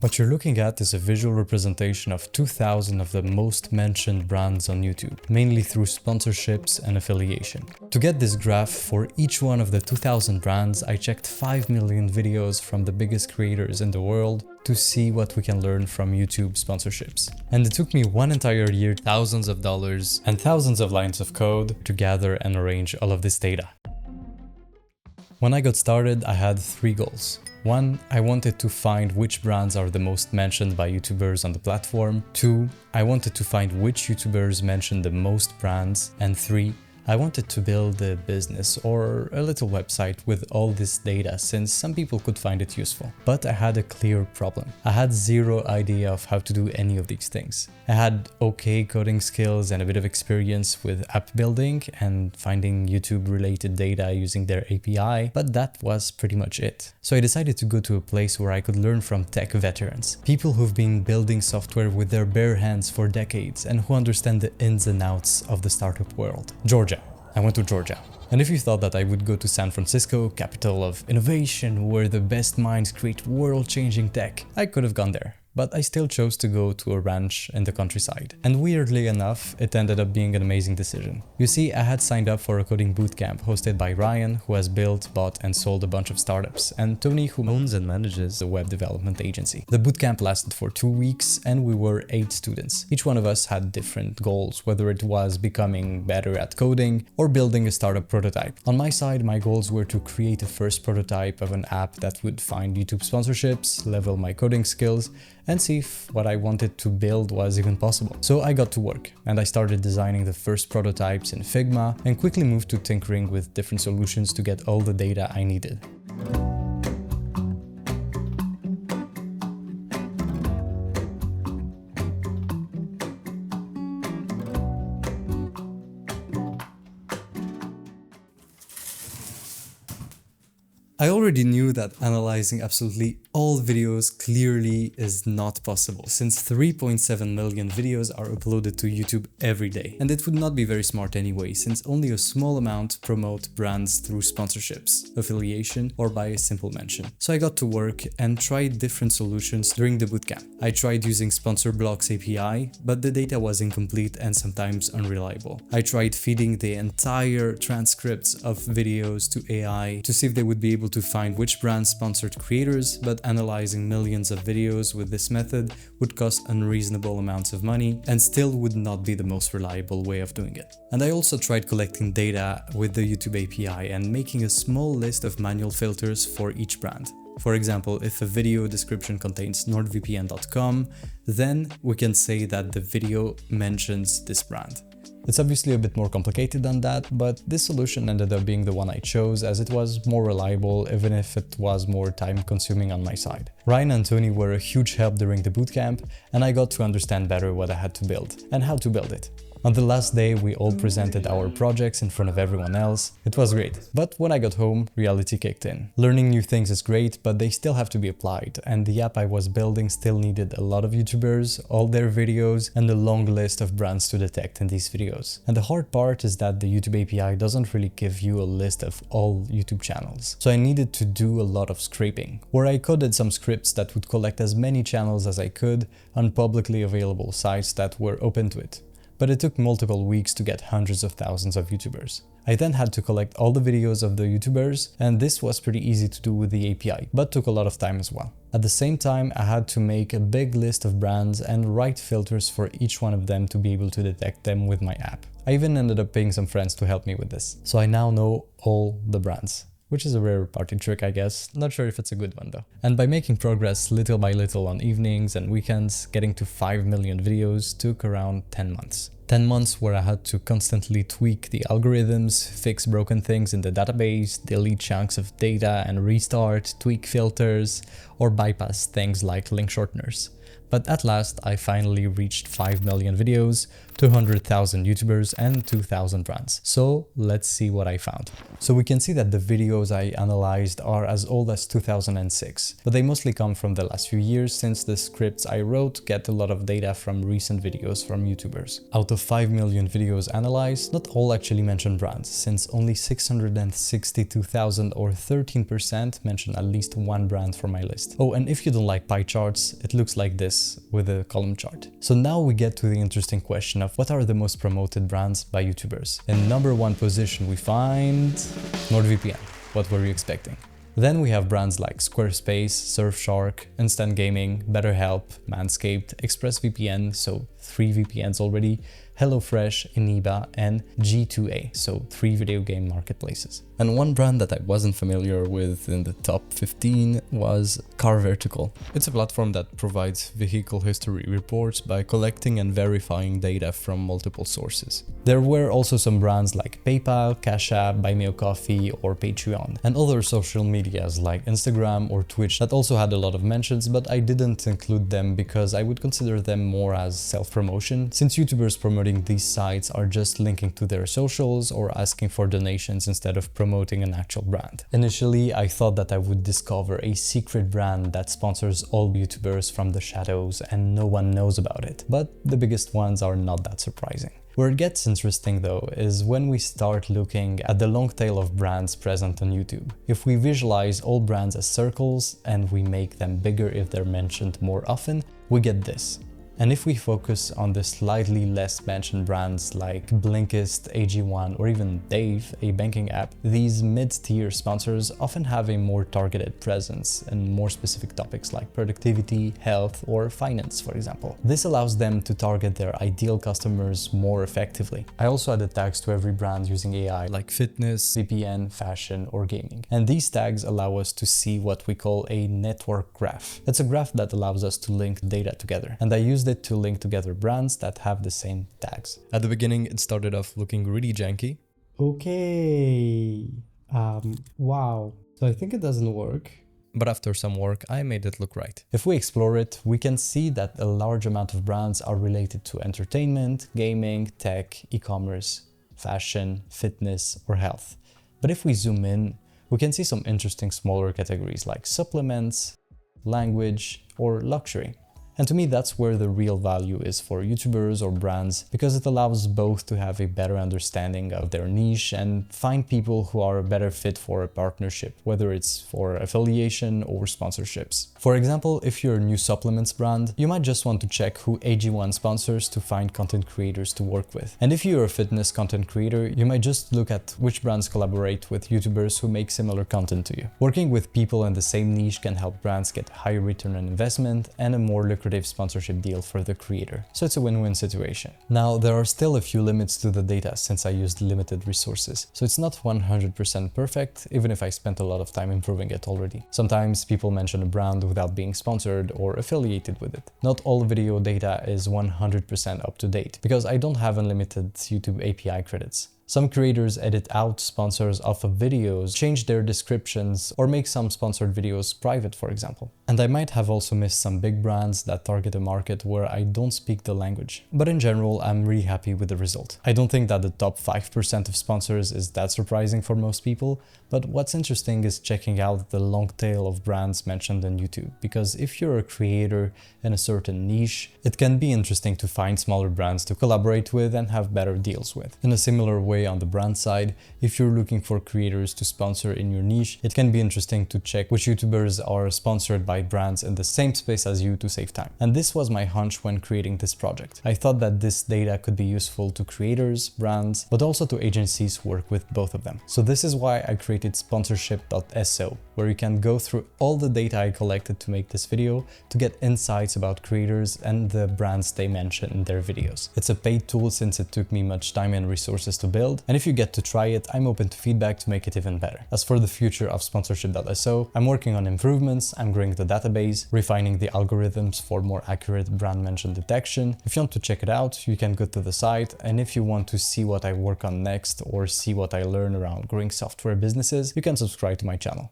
What you're looking at is a visual representation of 2,000 of the most mentioned brands on YouTube, mainly through sponsorships and affiliation. To get this graph for each one of the 2,000 brands, I checked 5 million videos from the biggest creators in the world to see what we can learn from YouTube sponsorships. And it took me one entire year, thousands of dollars, and thousands of lines of code to gather and arrange all of this data. When I got started, I had 3 goals. 1. I wanted to find which brands are the most mentioned by YouTubers on the platform. 2. I wanted to find which YouTubers mention the most brands. And 3. I wanted to build a business or a little website with all this data, since some people could find it useful. But I had a clear problem. I had zero idea of how to do any of these things. I had okay coding skills and a bit of experience with app building and finding YouTube related data using their API, but that was pretty much it. So I decided to go to a place where I could learn from tech veterans, people who've been building software with their bare hands for decades and who understand the ins and outs of the startup world. Georgia. I went to Georgia. And if you thought that I would go to San Francisco, capital of innovation, where the best minds create world-changing tech, I could have gone there. But I still chose to go to a ranch in the countryside. And weirdly enough, it ended up being an amazing decision. You see, I had signed up for a coding bootcamp hosted by Ryan, who has built, bought and sold a bunch of startups, and Tony, who owns and manages a web development agency. The bootcamp lasted for 2 weeks and we were 8 students. Each one of us had different goals, whether it was becoming better at coding or building a startup prototype. On my side, my goals were to create a first prototype of an app that would find YouTube sponsorships, level my coding skills, and see if what I wanted to build was even possible. So I got to work and I started designing the first prototypes in Figma and quickly moved to tinkering with different solutions to get all the data I needed. I already knew that analyzing absolutely all videos clearly is not possible, since 3.7 million videos are uploaded to YouTube every day. And it would not be very smart anyway, since only a small amount promote brands through sponsorships, affiliation, or by a simple mention. So I got to work and tried different solutions during the bootcamp. I tried using Sponsor Blocks API, but the data was incomplete and sometimes unreliable. I tried feeding the entire transcripts of videos to AI to see if they would be able to find which brands sponsored creators, but analyzing millions of videos with this method would cost unreasonable amounts of money and still would not be the most reliable way of doing it. And I also tried collecting data with the YouTube API and making a small list of manual filters for each brand. For example, if a video description contains nordvpn.com, then we can say that the video mentions this brand. It's obviously a bit more complicated than that, but this solution ended up being the one I chose as it was more reliable, even if it was more time consuming on my side. Ryan and Tony were a huge help during the bootcamp, and I got to understand better what I had to build and how to build it. On the last day, we all presented our projects in front of everyone else. It was great. But when I got home, reality kicked in. Learning new things is great, but they still have to be applied, and the app I was building still needed a lot of YouTubers, all their videos, and a long list of brands to detect in these videos. And the hard part is that the YouTube API doesn't really give you a list of all YouTube channels. So I needed to do a lot of scraping, where I coded some scripts that would collect as many channels as I could on publicly available sites that were open to it. But it took multiple weeks to get hundreds of thousands of YouTubers. I then had to collect all the videos of the YouTubers, and this was pretty easy to do with the API, but took a lot of time as well. At the same time, I had to make a big list of brands and write filters for each one of them to be able to detect them with my app. I even ended up paying some friends to help me with this. So I now know all the brands, which is a rare party trick, I guess. Not sure if it's a good one though. And by making progress little by little on evenings and weekends, getting to 5 million videos took around 10 months. 10 months where I had to constantly tweak the algorithms, fix broken things in the database, delete chunks of data and restart, tweak filters, or bypass things like link shorteners. But at last, I finally reached 5 million videos, 200,000 YouTubers, and 2,000 brands. So let's see what I found. So we can see that the videos I analyzed are as old as 2006, but they mostly come from the last few years since the scripts I wrote get a lot of data from recent videos from YouTubers. Out of 5 million videos analyzed, not all actually mention brands, since only 662,000 or 13% mention at least one brand for my list. list. Oh, and if you don't like pie charts, it looks like this with a column chart. So now we get to the interesting question of what are the most promoted brands by YouTubers. In number 1 position we find NordVPN. What were you expecting? Then we have brands like Squarespace, Surfshark, Instant Gaming, BetterHelp, Manscaped, ExpressVPN, so 3 VPNs already, HelloFresh, Iniba, and G2A, so 3 video game marketplaces. And one brand that I wasn't familiar with in the top 15 was Car Vertical. It's a platform that provides vehicle history reports by collecting and verifying data from multiple sources. There were also some brands like PayPal, Cash App, Buy Me a Coffee, or Patreon, and other social medias like Instagram or Twitch that also had a lot of mentions, but I didn't include them because I would consider them more as self-promotion, since YouTubers promoting these sites are just linking to their socials or asking for donations instead of promoting an actual brand. Initially, I thought that I would discover a secret brand that sponsors all YouTubers from the shadows and no one knows about it, but the biggest ones are not that surprising. Where it gets interesting though is when we start looking at the long tail of brands present on YouTube. If we visualize all brands as circles and we make them bigger if they're mentioned more often, we get this. And if we focus on the slightly less mentioned brands like Blinkist, AG1, or even Dave, a banking app, these mid-tier sponsors often have a more targeted presence in more specific topics like productivity, health, or finance, for example. This allows them to target their ideal customers more effectively. I also added tags to every brand using AI like fitness, VPN, fashion, or gaming. And these tags allow us to see what we call a network graph. It's a graph that allows us to link data together. And I used it to link together brands that have the same tags. At the beginning, it started off looking really janky. Okay. Wow. So I think it doesn't work. But after some work, I made it look right. If we explore it, we can see that a large amount of brands are related to entertainment, gaming, tech, e-commerce, fashion, fitness, or health. But if we zoom in, we can see some interesting smaller categories like supplements, language, or luxury. And to me, that's where the real value is for YouTubers or brands, because it allows both to have a better understanding of their niche and find people who are a better fit for a partnership, whether it's for affiliation or sponsorships. For example, if you're a new supplements brand, you might just want to check who AG1 sponsors to find content creators to work with. And if you're a fitness content creator, you might just look at which brands collaborate with YouTubers who make similar content to you. Working with people in the same niche can help brands get higher return on investment and a more lucrative sponsorship deal for the creator. So it's a win-win situation. Now, there are still a few limits to the data since I used limited resources. So it's not 100% perfect, even if I spent a lot of time improving it already. Sometimes people mention a brand without being sponsored or affiliated with it. Not all video data is 100% up to date, because I don't have unlimited YouTube API credits. Some creators edit out sponsors off of videos, change their descriptions, or make some sponsored videos private, for example. And I might have also missed some big brands that target a market where I don't speak the language. But in general, I'm really happy with the result. I don't think that the top 5% of sponsors is that surprising for most people, but what's interesting is checking out the long tail of brands mentioned on YouTube, because if you're a creator in a certain niche, it can be interesting to find smaller brands to collaborate with and have better deals with. In a similar way, on the brand side, if you're looking for creators to sponsor in your niche, it can be interesting to check which YouTubers are sponsored by brands in the same space as you to save time. And this was my hunch when creating this project. I thought that this data could be useful to creators, brands, but also to agencies who work with both of them. So this is why I created sponsorship.so, where you can go through all the data I collected to make this video to get insights about creators and the brands they mention in their videos. It's a paid tool since it took me much time and resources to build, and if you get to try it, I'm open to feedback to make it even better. As for the future of sponsorship.so, I'm working on improvements, I'm growing the database, refining the algorithms for more accurate brand mention detection. If you want to check it out, you can go to the site, and if you want to see what I work on next or see what I learn around growing software businesses, you can subscribe to my channel.